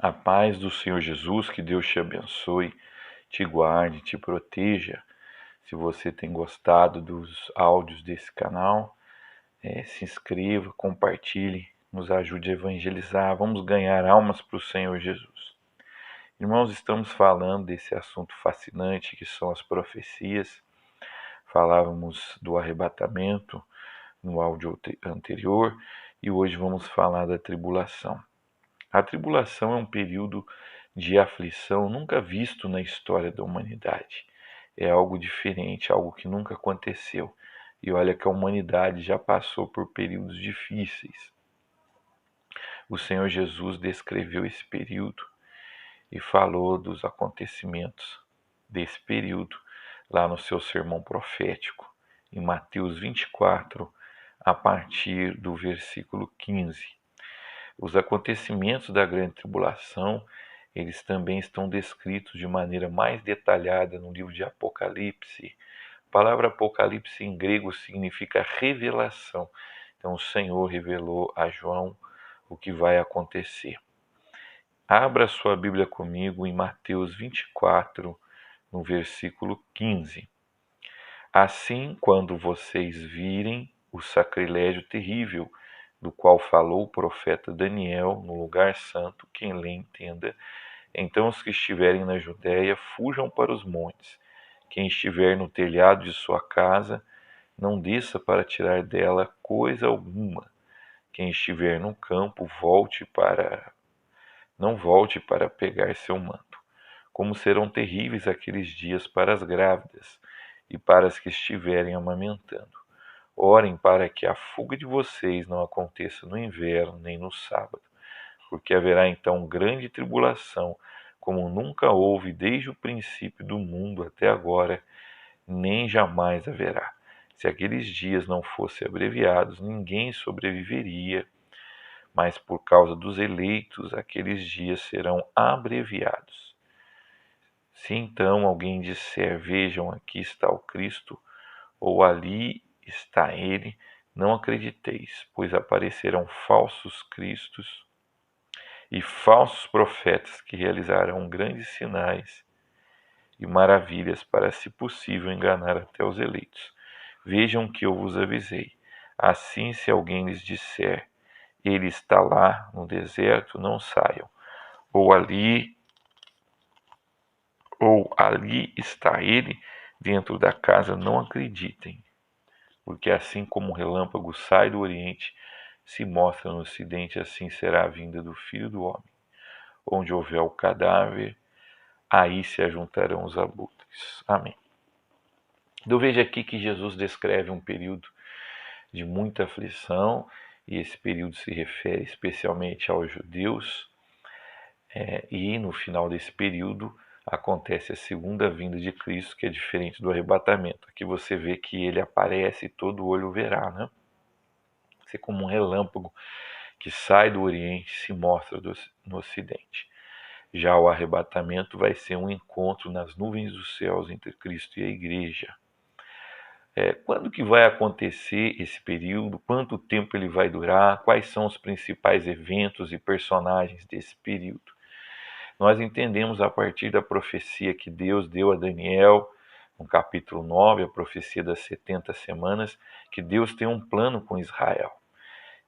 A paz do Senhor Jesus, que Deus te abençoe, te guarde, te proteja. Se você tem gostado dos áudios desse canal, se inscreva, compartilhe, nos ajude a evangelizar. Vamos ganhar almas para o Senhor Jesus. Irmãos, estamos falando desse assunto fascinante que são as profecias. Falávamos do arrebatamento no áudio anterior e hoje vamos falar da tribulação. A tribulação é um período de aflição nunca visto na história da humanidade. É algo diferente, algo que nunca aconteceu. E olha que a humanidade já passou por períodos difíceis. O Senhor Jesus descreveu esse período e falou dos acontecimentos desse período lá no seu sermão profético, em Mateus 24, a partir do versículo 15. Os acontecimentos da grande tribulação, eles também estão descritos de maneira mais detalhada no livro de Apocalipse. A palavra Apocalipse em grego significa revelação. Então o Senhor revelou a João o que vai acontecer. Abra sua Bíblia comigo em Mateus 24, no versículo 15. Assim, quando vocês virem o sacrilégio terrível do qual falou o profeta Daniel no lugar santo, quem lê entenda. Então os que estiverem na Judéia fujam para os montes. Quem estiver no telhado de sua casa, não desça para tirar dela coisa alguma. Quem estiver no campo, não volte para pegar seu manto. Como serão terríveis aqueles dias para as grávidas e para as que estiverem amamentando. Orem para que a fuga de vocês não aconteça no inverno nem no sábado, porque haverá então grande tribulação, como nunca houve desde o princípio do mundo até agora, nem jamais haverá. Se aqueles dias não fossem abreviados, ninguém sobreviveria, mas por causa dos eleitos, aqueles dias serão abreviados. Se então alguém disser, vejam, aqui está o Cristo, ou ali está ele, não acrediteis, pois aparecerão falsos cristos e falsos profetas que realizarão grandes sinais e maravilhas para, se possível, enganar até os eleitos. Vejam que eu vos avisei. Assim, se alguém lhes disser, ele está lá no deserto, não saiam. Ou ali está ele dentro da casa, não acreditem. Porque assim como o relâmpago sai do Oriente, se mostra no Ocidente, assim será a vinda do Filho do Homem. Onde houver o cadáver, aí se ajuntarão os abutres. Amém. Então veja aqui que Jesus descreve um período de muita aflição, e esse período se refere especialmente aos judeus, e no final desse período acontece a segunda vinda de Cristo, que é diferente do arrebatamento. Aqui você vê que ele aparece e todo olho verá, né? Assim como um relâmpago que sai do Oriente e se mostra no Ocidente. Já o arrebatamento vai ser um encontro nas nuvens dos céus entre Cristo e a igreja. Quando que vai acontecer esse período? Quanto tempo ele vai durar? Quais são os principais eventos e personagens desse período? Nós entendemos a partir da profecia que Deus deu a Daniel, no capítulo 9, a profecia das 70 semanas, que Deus tem um plano com Israel.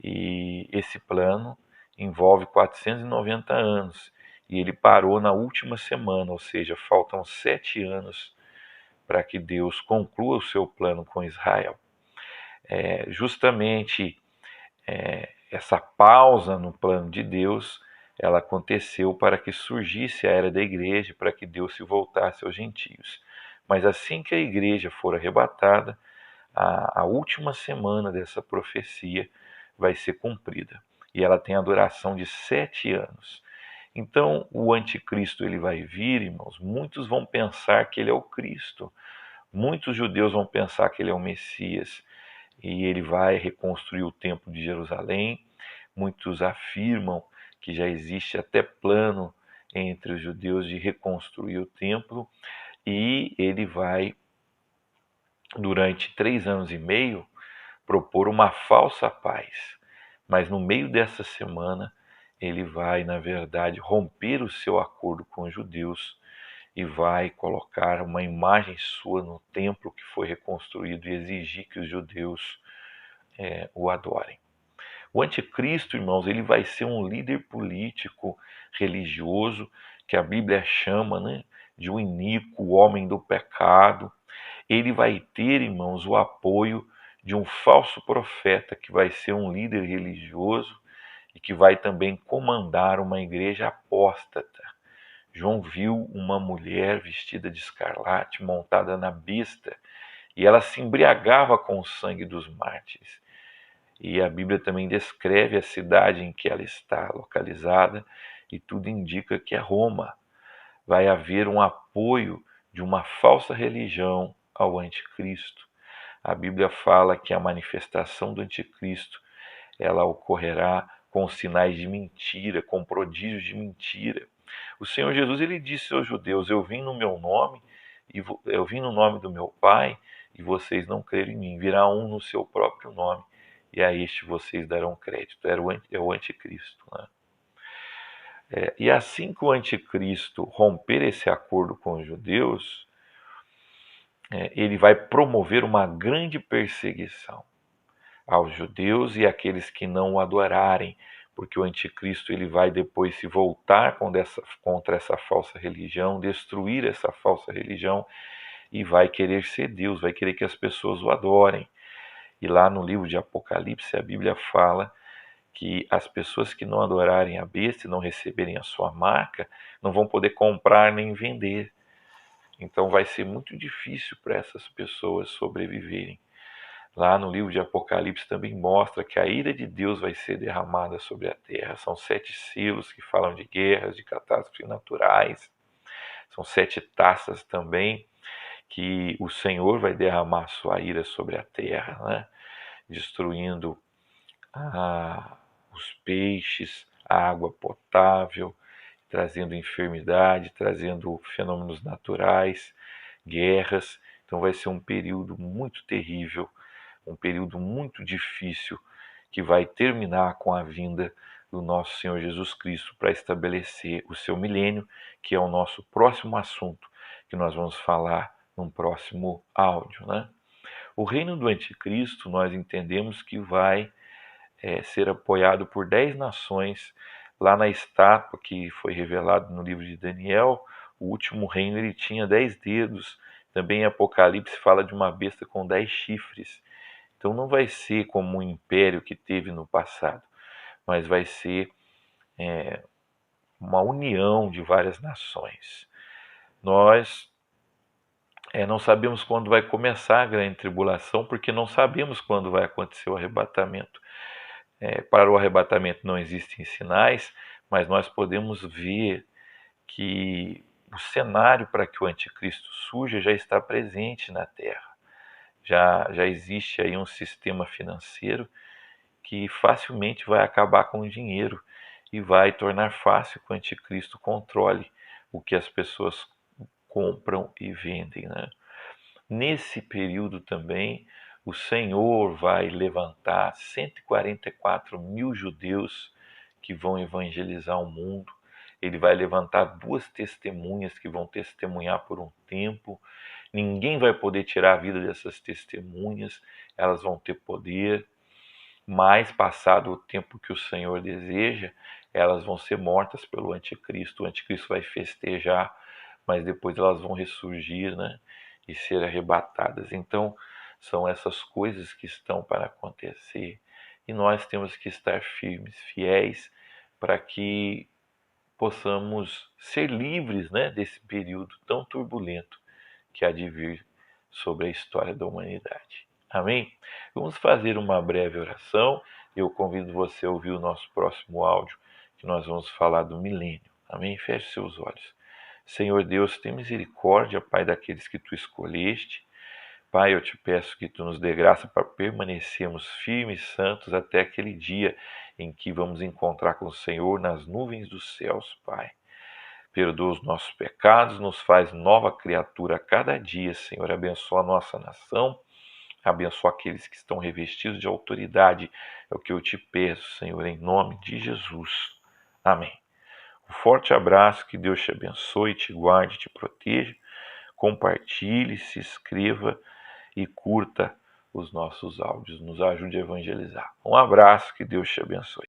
E esse plano envolve 490 anos. E ele parou na última semana, ou seja, faltam 7 anos para que Deus conclua o seu plano com Israel. Justamente essa pausa no plano de Deus, ela aconteceu para que surgisse a era da igreja, para que Deus se voltasse aos gentios. Mas assim que a igreja for arrebatada, a última semana dessa profecia vai ser cumprida. E ela tem a duração de 7 anos. Então, o anticristo ele vai vir, irmãos. Muitos vão pensar que ele é o Cristo. Muitos judeus vão pensar que ele é o Messias. E ele vai reconstruir o templo de Jerusalém. Muitos afirmam que já existe até plano entre os judeus de reconstruir o templo. E ele vai, durante 3 anos e meio, propor uma falsa paz. Mas no meio dessa semana, ele vai, na verdade, romper o seu acordo com os judeus e vai colocar uma imagem sua no templo que foi reconstruído e exigir que os judeus o adorem. O anticristo, irmãos, ele vai ser um líder político, religioso, que a Bíblia chama, né, de um iníquo, homem do pecado. Ele vai ter, irmãos, o apoio de um falso profeta, que vai ser um líder religioso e que vai também comandar uma igreja apóstata. João viu uma mulher vestida de escarlate, montada na besta, e ela se embriagava com o sangue dos mártires. E a Bíblia também descreve a cidade em que ela está localizada, e tudo indica que é Roma. Vai haver um apoio de uma falsa religião ao anticristo. A Bíblia fala que a manifestação do anticristo, ela ocorrerá com sinais de mentira, com prodígios de mentira. O Senhor Jesus, ele disse aos judeus: eu vim no meu nome, eu vim no nome do meu Pai, e vocês não creram em mim. Virá um no seu próprio nome, e a este vocês darão crédito. É o anticristo, né? E assim que o anticristo romper esse acordo com os judeus, ele vai promover uma grande perseguição aos judeus e àqueles que não o adorarem, porque o anticristo ele vai depois se voltar contra essa falsa religião, destruir essa falsa religião e vai querer ser Deus, vai querer que as pessoas o adorem. E lá no livro de Apocalipse, a Bíblia fala que as pessoas que não adorarem a besta e não receberem a sua marca, não vão poder comprar nem vender. Então vai ser muito difícil para essas pessoas sobreviverem. Lá no livro de Apocalipse também mostra que a ira de Deus vai ser derramada sobre a terra. São 7 selos que falam de guerras, de catástrofes naturais. São 7 taças também que o Senhor vai derramar sua ira sobre a terra, né? Destruindo os peixes, a água potável, trazendo enfermidade, trazendo fenômenos naturais, guerras. Então vai ser um período muito terrível, um período muito difícil, que vai terminar com a vinda do nosso Senhor Jesus Cristo para estabelecer o seu milênio, que é o nosso próximo assunto, que nós vamos falar num próximo áudio, né? O reino do anticristo, nós entendemos que vai ser apoiado por 10 nações. Lá na estátua que foi revelado no livro de Daniel, o último reino ele tinha 10 dedos. Também em Apocalipse fala de uma besta com 10 chifres. Então não vai ser como o império que teve no passado, mas vai ser uma união de várias nações. Nós não sabemos quando vai começar a grande tribulação, porque não sabemos quando vai acontecer o arrebatamento. Para o arrebatamento não existem sinais, mas nós podemos ver que o cenário para que o anticristo surja já está presente na Terra. Já existe aí um sistema financeiro que facilmente vai acabar com o dinheiro e vai tornar fácil que o anticristo controle o que as pessoas compram e vendem, né? Nesse período também, o Senhor vai levantar 144 mil judeus que vão evangelizar o mundo. Ele vai levantar 2 testemunhas que vão testemunhar por um tempo. Ninguém vai poder tirar a vida dessas testemunhas, elas vão ter poder. Mas, passado o tempo que o Senhor deseja, elas vão ser mortas pelo anticristo. O anticristo vai festejar, mas depois elas vão ressurgir, né? E ser arrebatadas. Então, são essas coisas que estão para acontecer. E nós temos que estar firmes, fiéis, para que possamos ser livres, né, desse período tão turbulento que há de vir sobre a história da humanidade. Amém? Vamos fazer uma breve oração. Eu convido você a ouvir o nosso próximo áudio, que nós vamos falar do milênio. Amém? Feche seus olhos. Senhor Deus, tem misericórdia, Pai, daqueles que Tu escolheste. Pai, eu te peço que Tu nos dê graça para permanecermos firmes e santos até aquele dia em que vamos encontrar com o Senhor nas nuvens dos céus, Pai. Perdoa os nossos pecados, nos faz nova criatura a cada dia, Senhor. Abençoa a nossa nação, abençoa aqueles que estão revestidos de autoridade. É o que eu te peço, Senhor, em nome de Jesus. Amém. Um forte abraço, que Deus te abençoe, te guarde, te proteja. Compartilhe, se inscreva e curta os nossos áudios. Nos ajude a evangelizar. Um abraço, que Deus te abençoe.